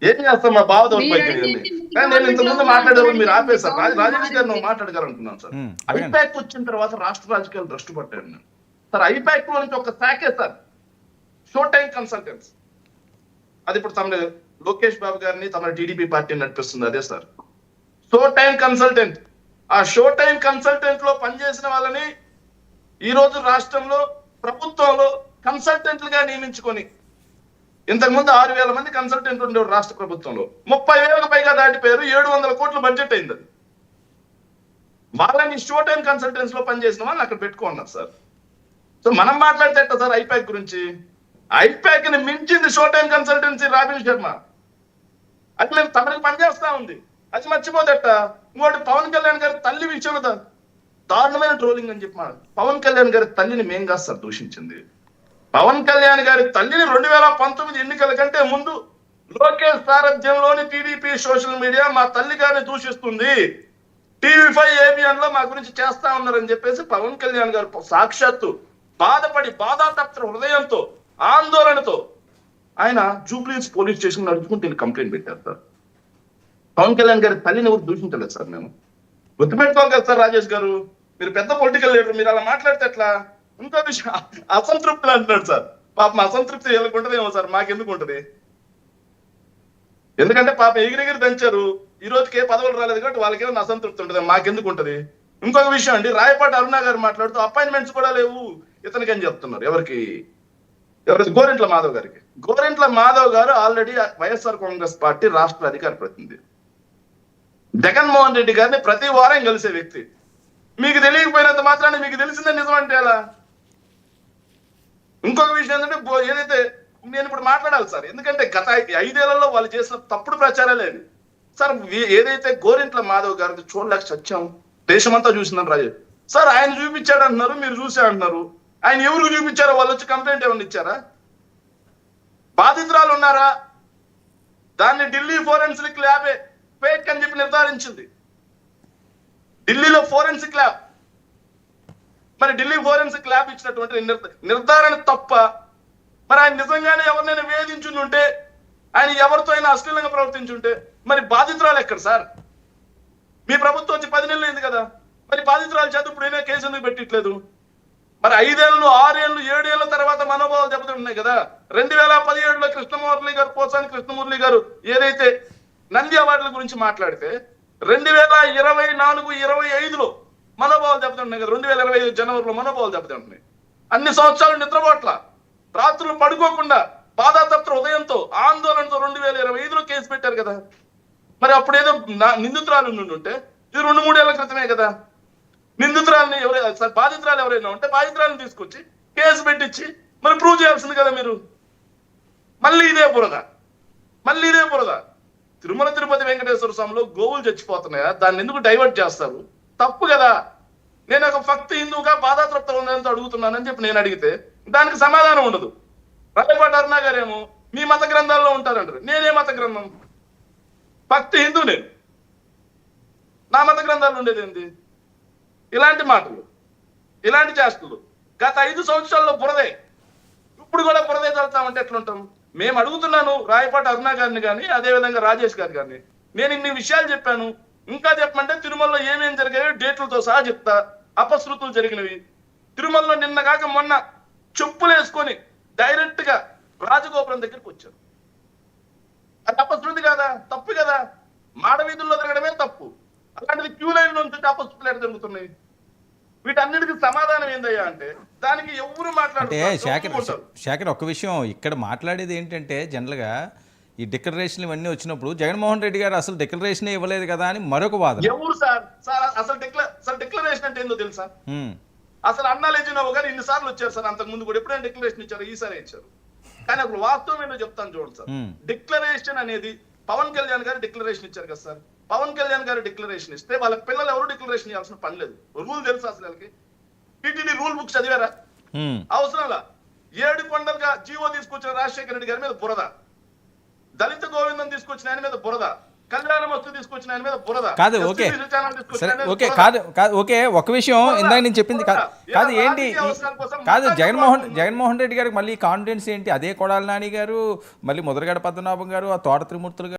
ఏం చేస్తాం మా బావ దౌర్భాగ్యం. మీరడిగింది కానీ నేను గవర్నమెంట్ ఇంత లో ముందు ఉన్నప్పుడు మాట్లాడేవాళ్ళు మీరు అడిగారు. ఆపేశారు. గవర్నమెంట్ రాజేష్ గారు నువ్వు మారింది. మాట్లాడగలనుకున్నాను సార్. అడగండి. ఐపాక్ వచ్చిన తర్వాత రాష్ట్ర రాజకీయాలు భ్రష్టు పట్టాడు నేను. సార్ ఐపాక్ లో నుంచి ఒక శాఖే సార్ షో టైం కన్సల్టెంట్స్. అది ఇప్పుడు తమ లోకేష్ బాబు గారిని తమ టీడీపీ పార్టీ నడిపిస్తుంది అదే సార్ షో టైం కన్సల్టెంట్. ఆ షో టైం కన్సల్టెంట్ లో పనిచేసిన వాళ్ళని ఈ రోజు రాష్ట్రంలో ప్రభుత్వంలో కన్సల్టెంట్లుగా నియమించుకొని ఇంతకుముందు 6,000 మంది కన్సల్టెంట్ ఉండేవారు రాష్ట్ర ప్రభుత్వంలో. 30,000కు పైగా దాటిపోయారు. 700 కోట్ల బడ్జెట్ అయింది అది. వాళ్ళని షో టైం కన్సల్టెన్స్ లో పనిచేసిన వాళ్ళని అక్కడ పెట్టుకున్నారు సార్. సో మనం మాట్లాడితే ఎట్ట సార్ ఐపాక్ గురించి? ఐపాక్ ని మించింది show time consultancy robin Sharma. అట్లా తమరికి పనిచేస్తా ఉంది. అది మర్చిపోదట. ఇంకోటి పవన్ కళ్యాణ్ గారి తల్లి విషయంలో దారుణమైన ట్రోలింగ్ అని చెప్పి పవన్ కళ్యాణ్ గారి తల్లిని మేం కాదు సార్ దూషించింది. పవన్ కళ్యాణ్ గారి తల్లిని 2019 ఎన్నికల కంటే ముందు లోకేష్ సారథ్యంలోని టీడీపీ సోషల్ మీడియా మా తల్లి గారిని దూషిస్తుంది, టీవీ5 ఏబిఎన్ లో మా గురించి చేస్తా ఉన్నారని చెప్పేసి పవన్ కళ్యాణ్ గారు సాక్షాత్తు బాధపడి బాధాతప్త హృదయంతో ఆందోళనతో ఆయన జూబ్లీస్ పోలీస్ స్టేషన్ నడుచుకుంటూ కంప్లైంట్ పెట్టారు సార్. పవన్ కళ్యాణ్ గారి తల్లిని ఎవరు దూషించలేదు సార్. నేను గుర్తుపెట్టుకోవాలి కదా సార్ రాజేష్ గారు, మీరు పెద్ద పొలిటికల్ లీడర్, మీరు అలా మాట్లాడితే ఎట్లా? ఇంకో విషయం అసంతృప్తులు అంటున్నాడు సార్. పాపం అసంతృప్తి వీళ్ళకి ఉంటదేమో సార్, మాకెందుకు ఉంటది? ఎందుకంటే పాపం ఎగిరెగిరి దంచారు, ఈ రోజుకి ఏ పదవులు రాలేదు కాబట్టి వాళ్ళకేమో అసంతృప్తి ఉంటది, మాకెందుకు ఉంటది? ఇంకొక విషయం అండి, రాయపాటి అరుణ గారు మాట్లాడుతూ అపాయింట్మెంట్స్ కూడా లేవు ఇతనికి అని చెప్తున్నారు. ఎవరికి? గోరెంట్ల మాధవ్ గారికి. గోరెంట్ల మాధవ్ గారు ఆల్రెడీ వైఎస్ఆర్ కాంగ్రెస్ పార్టీ రాష్ట్ర అధికార ప్రతినిధి. జగన్మోహన్ రెడ్డి గారిని ప్రతి వారం కలిసే వ్యక్తి. మీకు తెలియకపోయినంత మాత్రాన్ని మీకు తెలిసిందని నిజం అంటే ఎలా? ఇంకొక విషయం ఏంటంటే ఏదైతే నేను ఇప్పుడు మాట్లాడాలి సార్, ఎందుకంటే గత 5 ఏళ్లలో వాళ్ళు చేసిన తప్పుడు ప్రచారాలేదు సార్. ఏదైతే గోరింట్ల మాధవ్ గారికి చూడలేక సత్యం దేశమంతా చూసిందని రాజు సార్. ఆయన చూపించాడు అంటున్నారు, మీరు చూసా అంటున్నారు. ఆయన ఎవరికి చూపించారో వాళ్ళు వచ్చి కంప్లైంట్ ఏమన్నా ఇచ్చారా? బాధితురాలు ఉన్నారా? దాన్ని ఢిల్లీ ఫోరెన్సిక్ ల్యాబే ఫేక్ అని చెప్పి నిర్ధారించింది. ఢిల్లీలో ఫోరెన్సిక్ ల్యాబ్, మరి ఢిల్లీ ఫోరెన్సిక్ ల్యాబ్ ఇచ్చినటువంటి నిర్ధారణ తప్ప. మరి ఆయన నిజంగానే ఎవరినైనా వేధించుంటే, ఆయన ఎవరితో అయినా అశ్లీలంగా ప్రవర్తించుంటే మరి బాధితురాలు ఎక్కడ సార్? మీ ప్రభుత్వం వచ్చి 10 నెలలు అయింది కదా, మరి బాధితురాలు చేత ఇప్పుడైనా కేసు ఎందుకు పెట్టట్లేదు? మరి 5 ఏళ్ళు 6 ఏళ్ళు 7 ఏళ్ల తర్వాత మనోభావాలు దెబ్బతిన్నాయి కదా. 2017లో కృష్ణమురళి గారు, పోసాని కృష్ణమురళి గారు ఏదైతే నంది అవార్డుల గురించి మాట్లాడితే 2024, 25లో మనోభావాలు దెబ్బతింటున్నాయి కదా. 2025 జనవరిలో మనోభావాలు దెబ్బతింటున్నాయి. అన్ని సంవత్సరాలు నిద్రపోట్ల, రాత్రులు పడుకోకుండా బాధాతప్త హృదయంతో ఆందోళనతో 2025లో కేసు పెట్టారు కదా. మరి అప్పుడేదో నిందితురాలు ఉంటే ఇది 2-3 ఏళ్ల క్రితమే కదా. నిందితురాలని ఎవరైనా బాధితురాలు ఎవరైనా ఉంటే బాధితురాలను తీసుకొచ్చి కేసు పెట్టించి మరి ప్రూవ్ చేయాల్సింది కదా మీరు. మళ్ళీ ఇదే బురద. తిరుమల తిరుపతి వెంకటేశ్వర స్వామిలో గోవులు చచ్చిపోతున్నాయా? దాన్ని ఎందుకు డైవర్ట్ చేస్తారు? తప్పు కదా. నేను ఒక భక్తి హిందువుగా బాధాతృప్త ఉందని అడుగుతున్నానని చెప్పి నేను అడిగితే దానికి సమాధానం ఉండదు. రాయపాటి అరుణ గారేమో మీ మత గ్రంథాల్లో ఉంటారంటారు. నేనే మత గ్రంథం? భక్తి హిందూ నేను, నా మత గ్రంథాలు ఉండేది ఏంటి? ఇలాంటి మాటలు, ఇలాంటి చేష్టలు గత 5 సంవత్సరాల్లో బురదే. ఇప్పుడు కూడా బురదే చదువుతామంటే ఎట్లుంటాం? మేము అడుగుతున్నాను రాయపాటి అరుణ గారిని కానీ అదేవిధంగా రాజేష్ గారు కానీ, నేను ఇన్ని విషయాలు చెప్పాను, ఇంకా చెప్పమంటే తిరుమలలో ఏమేం జరిగాయో డేట్లతో సహా చెప్తా. అపశృతులు జరిగినవి తిరుమలలో నిన్న కాక మొన్న చెప్పులు వేసుకొని డైరెక్ట్ గా రాజగోపురం దగ్గరికి వచ్చారు. అది అపశృతి కాదా? తప్పు కదా. మాడవీధుల్లో జరగడమే తప్పు. అలాంటిది క్యూ లైన్ లో ఉంటే అపశృతులు ఎక్కడ జరుగుతున్నాయి? వీటన్నిటికి సమాధానం ఏందయ్యా అంటే దానికి ఎవరు అంటే శాఖర్ ఒక్క విషయం ఇక్కడ మాట్లాడేది ఏంటంటే, జనరల్గా ఈ డిక్లరేషన్ ఇవన్నీ వచ్చినప్పుడు జగన్మోహన్ రెడ్డి గారు అసలు డిక్లరేషన్ ఇవ్వలేదు కదా అని మరొక వాదన. ఎవరు సార్ అసలు డిక్లరేషన్ అంటే ఏందో తెలుసా? అసలు అన్నా లెజినోవ్ గారు ఇన్నిసార్లు వచ్చారు సార్, అంతకు ముందు కూడా ఎప్పుడైనా డిక్లరేషన్ ఇచ్చారు? ఈసారి ఇచ్చారు. కానీ అప్పుడు వాస్తవం ఏంటో చెప్తాను చూడండి సార్. డిక్లరేషన్ అనేది పవన్ కళ్యాణ్ గారు డిక్లరేషన్ ఇచ్చారు కదా సార్. పవన్ కళ్యాణ్ గారు డిక్లరేషన్ ఇస్తే వాళ్ళ పిల్లలు ఎవరు డిక్లరేషన్ ఇవ్వాల్సిన పని లేదు. రూల్ తెలుసా అసలు వాళ్ళకి? టీటీడీ రూల్ బుక్స్ చదివారా? అవసరంలా. 7 కొండలుగా జీవో తీసుకొచ్చిన రాజశేఖర రెడ్డి గారి మీద బురద, దళిత గోవిందం తీసుకొచ్చిన ఆయన మీద బురద, కళ్యాణం వస్తు తీసుకొచ్చిన ఆయన మీద బురద. కాదు ఓకే STV ఛానల్ తీసుకొచ్చిన సరే ఆయన మీద ఓకే బురద. కాదు ఓకే ఒక విషయం ఇందాక నేను చెప్పింది కాదు కాదు ఏంటి కాదు జగన్మోహన్ రెడ్డి గారికి మళ్ళీ కాన్ఫిడెన్స్ ఏంటి? అదే కొడాలి నాని గారు, మళ్ళీ ముద్రగడ పద్మనాభం గారు, ఆ తోట త్రిమూర్తులు గారు